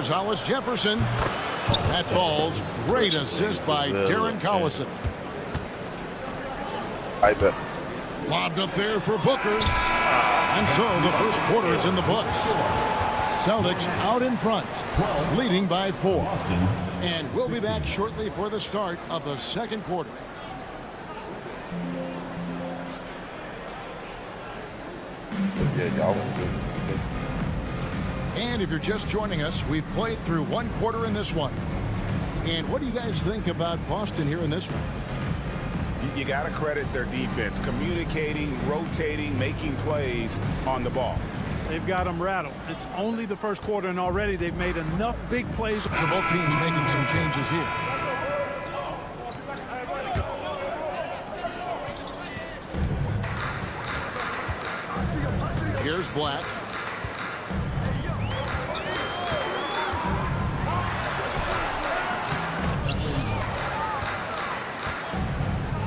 Gonzalez Jefferson. That ball's great assist by Darren Collison. I bet. Lobbed up there for Booker. And so the first quarter is in the books. Celtics out in front, leading by 4. And we'll be back shortly for the start of the second quarter. Yeah, y'all was good. And if you're just joining us, we've played through one quarter in this one. And what do you guys think about Boston here in this one? You got to credit their defense, communicating, rotating, making plays on the ball. They've got them rattled. It's only the first quarter, and already they've made enough big plays. So both teams making some changes here. Here's Black.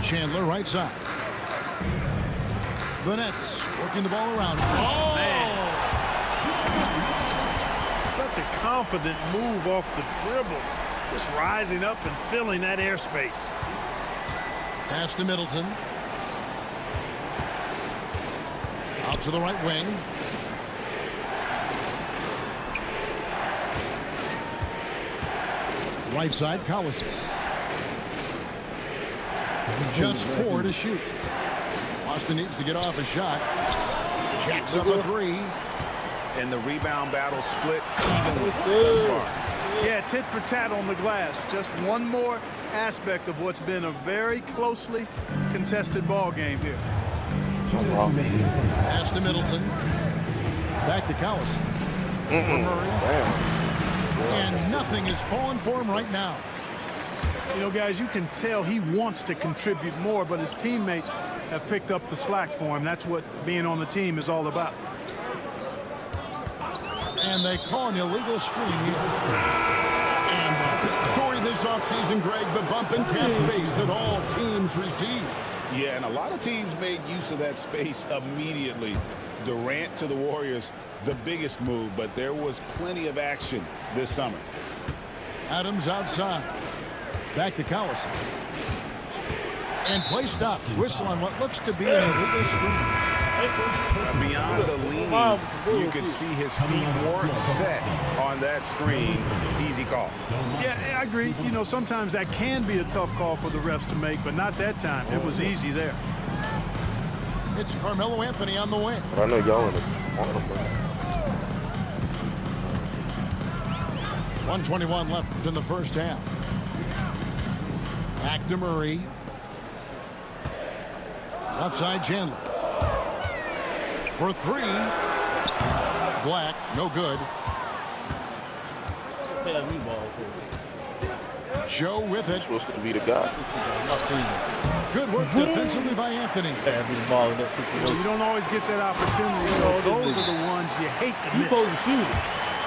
Chandler right side. The Nets working the ball around. Oh! Man. Such a confident move off the dribble. Just rising up and filling that airspace. Pass to Middleton. Out to the right wing. Right side, Collison. Just 4 to shoot. Boston needs to get off a shot. Jacks up a 3. And the rebound battle split evenly thus far. Yeah, tit for tat on the glass. Just one more aspect of what's been a very closely contested ball game here. Pass to Middleton. Back to Collison. For Murray. And nothing is falling for him right now. You know, guys, you can tell he wants to contribute more, but his teammates have picked up the slack for him. That's what being on the team is all about. And they call an illegal screen here. And story this offseason, Greg, the bump and cap space that all teams receive. Yeah, and a lot of teams made use of that space immediately. Durant to the Warriors, the biggest move, but there was plenty of action this summer. Adams outside. Back to Collison. And play stops. Whistle on what looks to be an illegal screen. Beyond the lean, you could see his feet weren't set on that screen. Easy call. Yeah, I agree. You know, sometimes that can be a tough call for the refs to make, but not that time. It was easy there. It's Carmelo Anthony on the wing. But I know y'all in the 1:21 left in the first half. Back to Murray. Left side, Chandler. For 3. Black, no good. Joe with it. supposed to be the guy. Good work defensively by Anthony. You don't always get that opportunity, so those are the ones you hate to miss.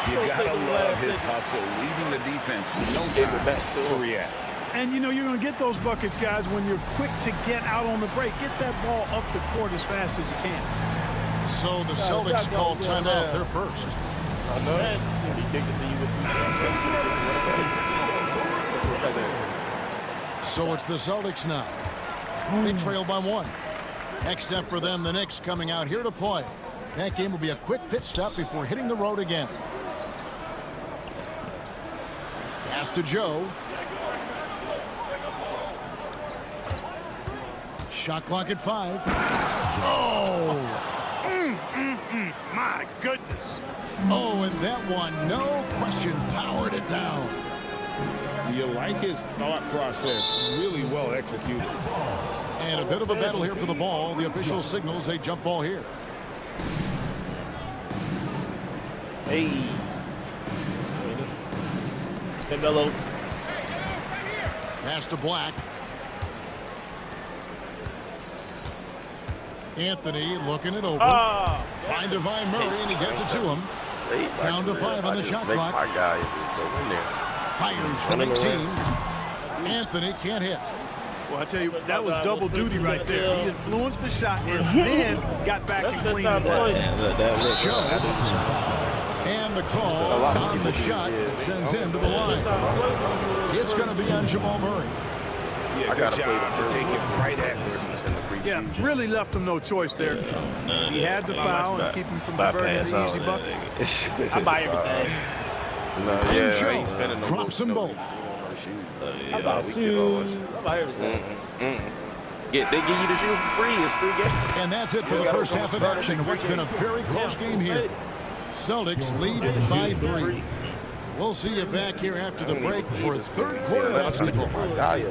You gotta love his hustle, leaving the defense no time to react. And, you know, you're going to get those buckets, guys, when you're quick to get out on the break. Get that ball up the court as fast as you can. So the Celtics call timeout. They're first. So it's the Celtics now. They trail by 1. Next step for them, the Knicks coming out here to play. That game will be a quick pit stop before hitting the road again. Pass to Joe. Shot clock at 5. Oh! My goodness. Oh, and that one, no question, powered it down. You like his thought process, really well executed. And a bit of a battle here for the ball. The official signals a jump ball here. Hey. Melo. Pass to Black. Anthony looking it over. Trying to find Murray, and he gets it to him. Down to 5 on the shot clock. My guy go in there. Fires from 18. Anthony can't hit. Well, I tell you, that was double duty right there. He influenced the shot and then got back and cleaned it up. Joe. And And the call on the shot that sends him to the line. It's going to be on Jamal Murray. Yeah, good job to take it right at them. Yeah, really left him no choice there. He had to foul and keep him from diverting the easy bucket. I buy everything. No, And yeah, Joe I ain't spending no drops them both. I buy shoes. I buy everything. They give you the shoe for free. It's free game. And that's it for the first half of action. What's been a very close game here. Celtics lead by 3. We'll see you back here after the break for third quarter basketball. I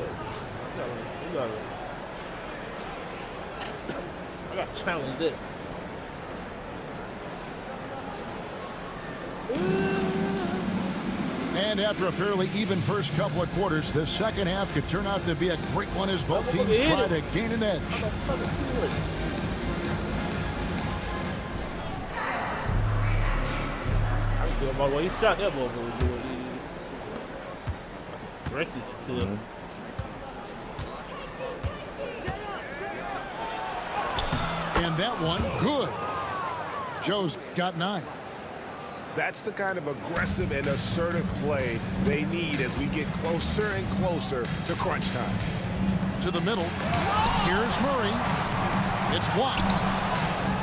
got challenged it. And after a fairly even first couple of quarters, the second half could turn out to be a great one as both teams try to gain an edge. Well, he shot that ball, directed it to him. And that one, good. Joe's got 9. That's the kind of aggressive and assertive play they need as we get closer and closer to crunch time. To the middle. Here's Murray. It's blocked.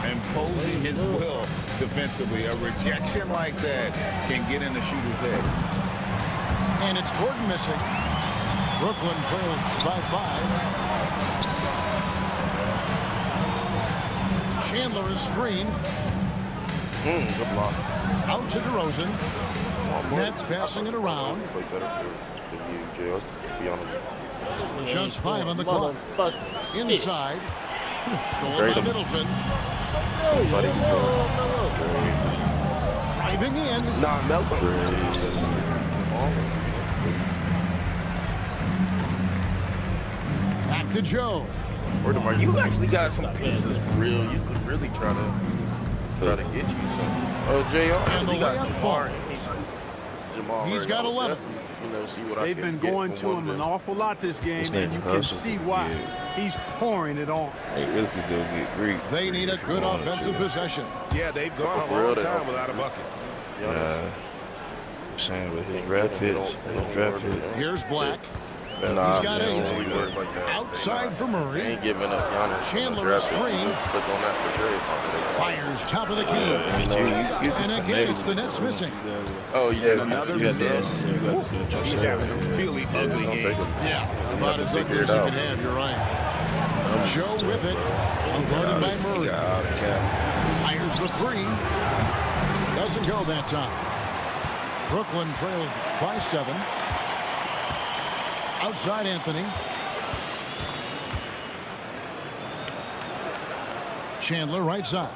Imposing his will defensively. A rejection like that can get in the shooter's head. And it's Gordon missing. Brooklyn trails by 5. Chandler is screened. Good block. Out to DeRozan. Nets passing it around. Just 5 on the clock. Inside. Stolen by Middleton. Driving in. Nah, Back to Joe. You actually got some pieces for real. You could really try to get you some. Oh, JR. And the layup falls. He's got 11. They've been going to him an awful lot this game, and you can see why. He's pouring it on. They need a good offensive possession. Yeah, they've gone a long time without a bucket. Saying with his draft picks, Here's Black. He's got 8. Outside for Murray. Ain't giving up Giannis. Chandler screen. Fires top of the key. And again, it's the Nets missing. Oh, yeah. Another miss. He's having a really ugly game. Yeah, about as ugly as you can have. You're right. Joe with it. Guarded by Murray. Fires the 3. Doesn't go that time. Brooklyn trails by 7. Outside Anthony. Chandler right side.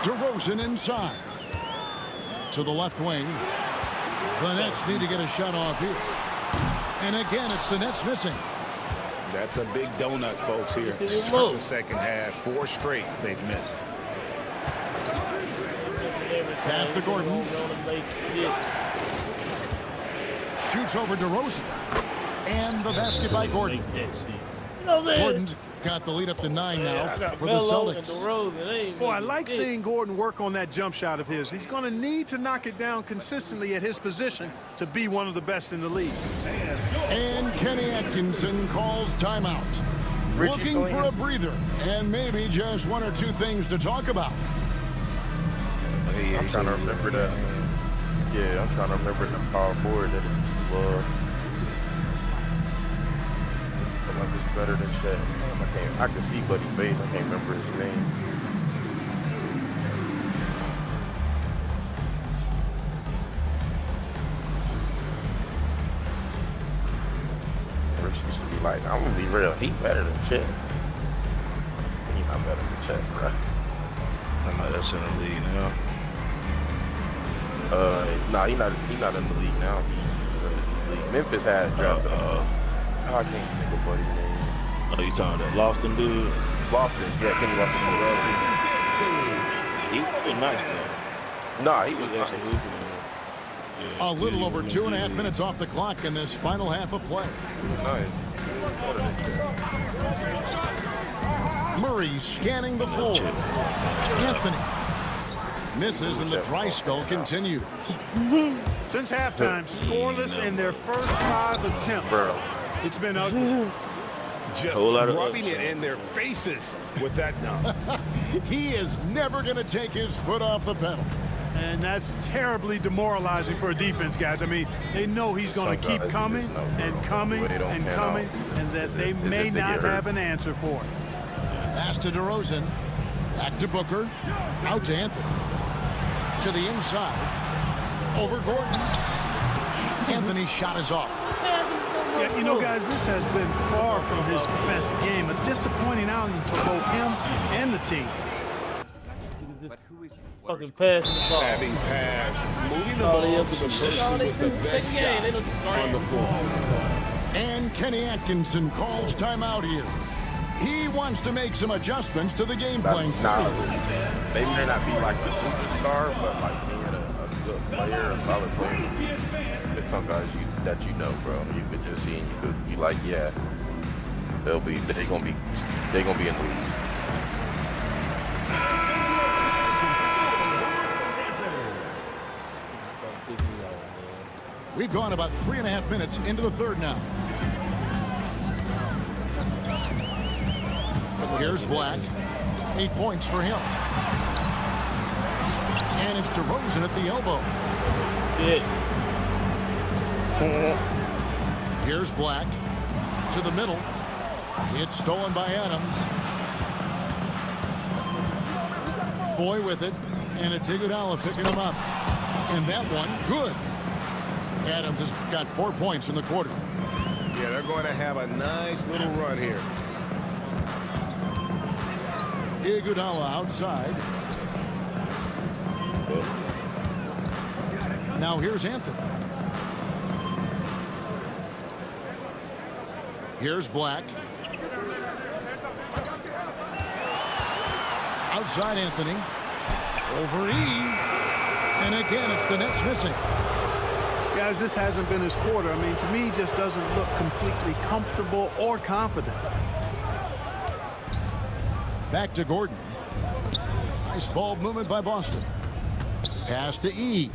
DeRozan inside. To the left wing. The Nets need to get a shot off here. And again, it's the Nets missing. That's a big donut, folks, here. Start the second half. 4 straight they've missed. Pass to Gordon. Shoots over DeRozan. And the basket by Gordon. Gordon's got the lead up to 9 now for the Celtics. Boy, I like seeing Gordon work on that jump shot of his. He's going to need to knock it down consistently at his position to be one of the best in the league. And Kenny Atkinson calls timeout. Looking for a breather and maybe just 1 or 2 things to talk about. I'm trying to remember that. Yeah, I'm trying to remember the power forward that it was. Like it's better than Shaq. I can see Buddy's face. I can't remember his name. Rich used to be like, I'm gonna be real. He better than Shaq. He not better than Shaq, bro. I'm like, that's in the league now. Nah, he not in the league now. Memphis had drafted him. I can't think of Buddy's name. Oh, you talking about that Lofton dude? Lofton, yeah, Kenny Lofton. He was nice, though. Nah, he was nice. A little over 2.5 minutes off the clock in this final half of play. He was nice. Murray scanning the floor. Anthony misses, and the dry spell continues. Since halftime, scoreless in their first 5 attempts. Bro. It's been ugly. Just Whole lot of rubbing it in their faces with that dunk. He is never going to take his foot off the pedal. And that's terribly demoralizing for a defense, guys. I mean, they know he's going to keep Sometimes coming you just know, and bro, coming the way they don't and pan coming, out. and that they Is may if they not get hurt. have an answer for it. Pass to DeRozan. Back to Booker. Out to Anthony. To the inside. Over Gordon. Anthony's shot is off. Yeah, you know, guys, this has been far from his best game. A disappointing outing for both him and the team. Fucking pass the ball. Having passed, moving the All they ball have to to the do- person all they with the do is best take the game. They don't shot on the floor. And Kenny Atkinson calls timeout here. He wants to make some adjustments to the game plan. Nah, they may not be like the superstar, but like being a good player, a solid player. There's some guys that you know, bro. You could just see and you could be like, yeah, they're gonna be in the league. We've gone about 3.5 minutes into the third now. Here's Black. 8 points for him. And it's DeRozan at the elbow. Shit. Here's Black. To the middle. It's stolen by Adams. Foy with it. And it's Iguodala picking him up. And that one, good. Adams has got 4 points in the quarter. Yeah, they're going to have a nice little run here. Iguodala outside. Now here's Anthony. Here's Black. Outside Anthony. Over E. And again, it's the Nets missing. Guys, this hasn't been his quarter. I mean, to me, he just doesn't look completely comfortable or confident. Back to Gordon. Nice ball movement by Boston. Pass to E.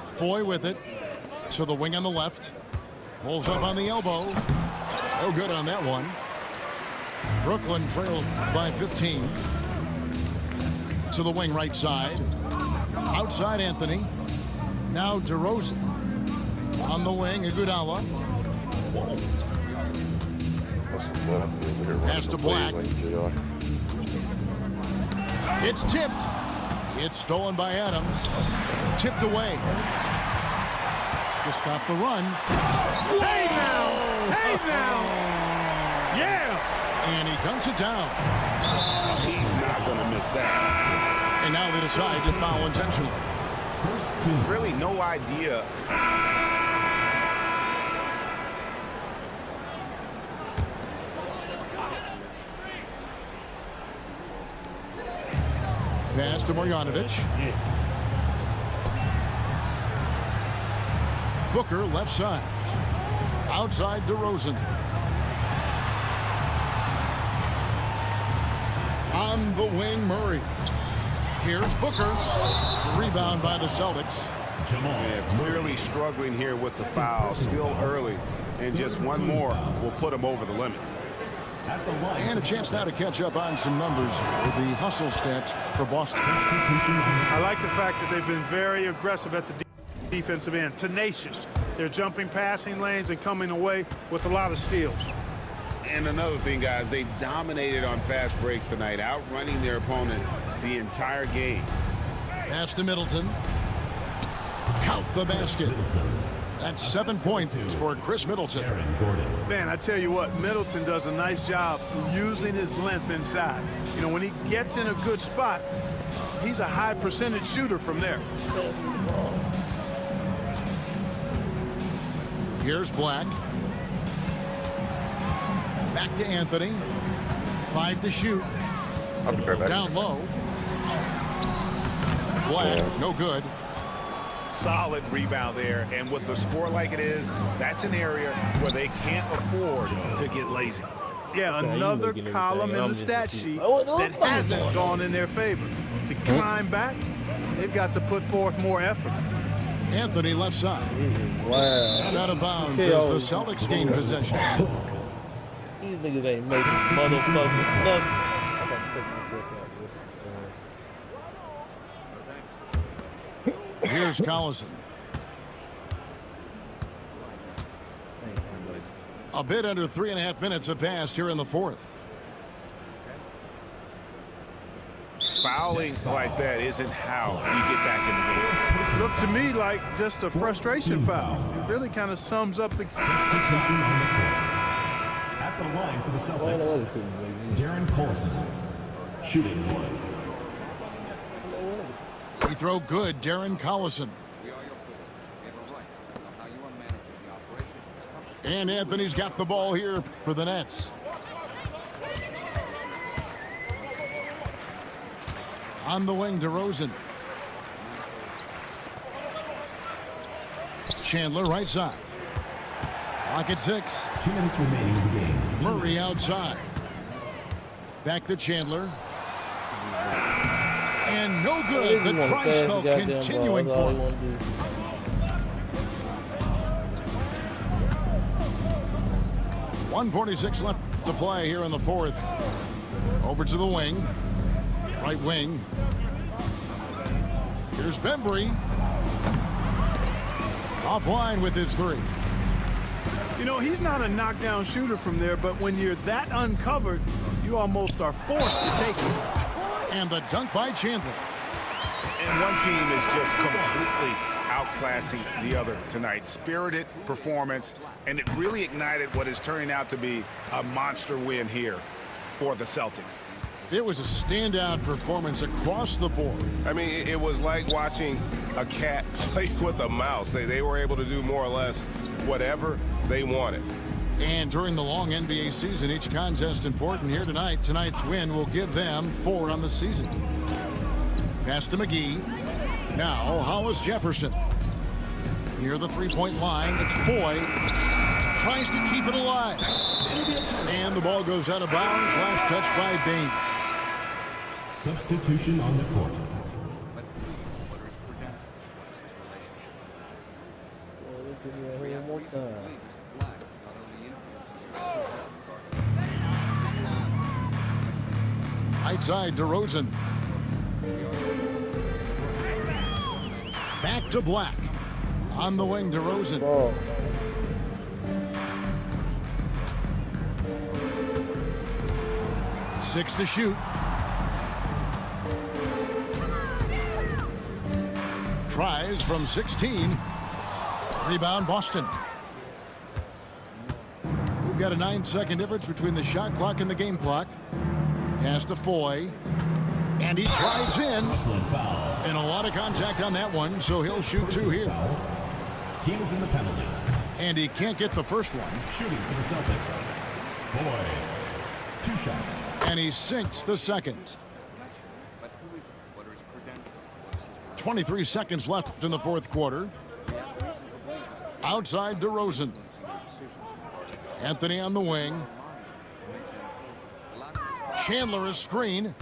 Foy with it. To the wing on the left. Pulls up on the elbow. No good on that one. Brooklyn trails by 15. To the wing right side. Outside Anthony. Now DeRozan. On the wing, Iguodala. Pass to Black. It's tipped. It's stolen by Adams. Tipped away. To stop the run. Hey now! Hey now! Yeah! And he dunks it down. He's not going to miss that. And now they decide to foul intentionally. Really no idea. Pass to Marjanovic. Booker left side. Outside DeRozan. On the wing, Murray. Here's Booker. The rebound by the Celtics. Yeah, clearly struggling here with the foul. Still early. And just one more will put him over the limit. And a chance now to catch up on some numbers with the hustle stats for Boston. I like the fact that they've been very aggressive at the defensive end. Tenacious. They're jumping passing lanes and coming away with a lot of steals. And another thing, guys, they've dominated on fast breaks tonight, outrunning their opponent the entire game. Pass to Middleton. Count the basket. That's 7 points for Chris Middleton. Man, I tell you what, Middleton does a nice job using his length inside. You know, when he gets in a good spot, he's a high percentage shooter from there. Here's Black. Back to Anthony. 5 to shoot. I'll be right back. Down low. Black, no good. Solid rebound there, and with the score like it is, that's an area where they can't afford to get lazy. Yeah, another column in the stat sheet that hasn't gone in their favor. To climb back, they've got to put forth more effort. Anthony left side. Wow. And out of bounds as the Celtics gain possession. These niggas ain't making motherfucking nothing. I gotta take my breath out. Here's Collison. A bit under 3.5 minutes have passed here in the fourth. Fouling like that isn't how you get back in the game. Looked to me like just a frustration foul. It really kind of sums up the... At the line for the Celtics, Darren Collison, shooting one. Free throw good, Darren Collison. And Anthony's got the ball here for the Nets. On the wing, DeRozan. Chandler right side. Clock at 6. 2 minutes remaining in the game. Murray outside. Back to Chandler. And no good. The try spell continuing for him. 1:46 left to play here in the fourth. Over to the wing. Right wing. Here's Bembry. Offline with his three. You know, he's not a knockdown shooter from there, but when you're that uncovered, you almost are forced to take it. And the dunk by Chandler. And one team is just completely outclassing the other tonight. Spirited performance, and it really ignited what is turning out to be a monster win here for the Celtics. It was a standout performance across the board. I mean, it was like watching a cat play with a mouse. They were able to do more or less whatever they wanted. And during the long NBA season, each contest important here tonight. Tonight's win will give them 4 on the season. Pass to McGee. Now Hollis Jefferson. Near the three-point line, it's Foy. Tries to keep it alive. And the ball goes out of bounds. Last touch by Baines. Substitution on the court. One more time. Right side, DeRozan. Back to Black. On the wing, DeRozan. Oh. Six to shoot. Tries from 16. Rebound, Boston. We've got a 9-second difference between the shot clock and the game clock. Pass to Foy. And he drives in. And a lot of contact on that one, so he'll shoot 2 here. Team is in the penalty. And he can't get the first one. Shooting for the Celtics. Boy. 2 shots. And he sinks the second. 23 seconds left in the fourth quarter. Outside DeRozan. Anthony on the wing. Chandler is screen.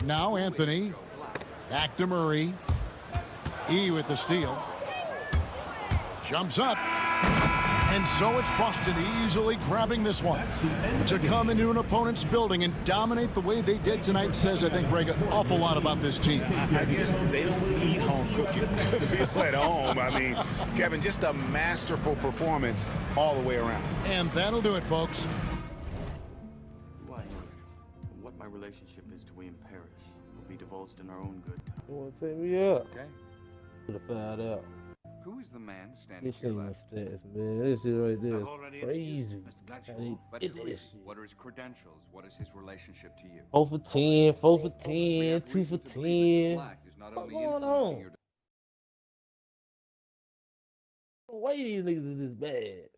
Now Anthony. Back to Murray. E with the steal. Jumps up. And so it's Boston easily grabbing this one. To come into an opponent's building and dominate the way they did tonight says, I think, Greg, an awful lot about this team. I guess they don't need home cooking to feel at home. I mean, Kevin, just a masterful performance all the way around. And that'll do it, folks. Who I am and what my relationship is to William Parrish will be divulged in our own good time. You want to take me up? Okay. Should have found out. Who is the man standing This to your ain't my left? stats, man. This shit right there I've already is crazy. Mr. Blackshaw. I need But it who is is he? shit. What are his credentials? What is his relationship to you? 4 for 10, 4 for We 10, have 2 for reason to believe Mr. 10. Black is not What's only going influencing on? your Why these niggas is this bad?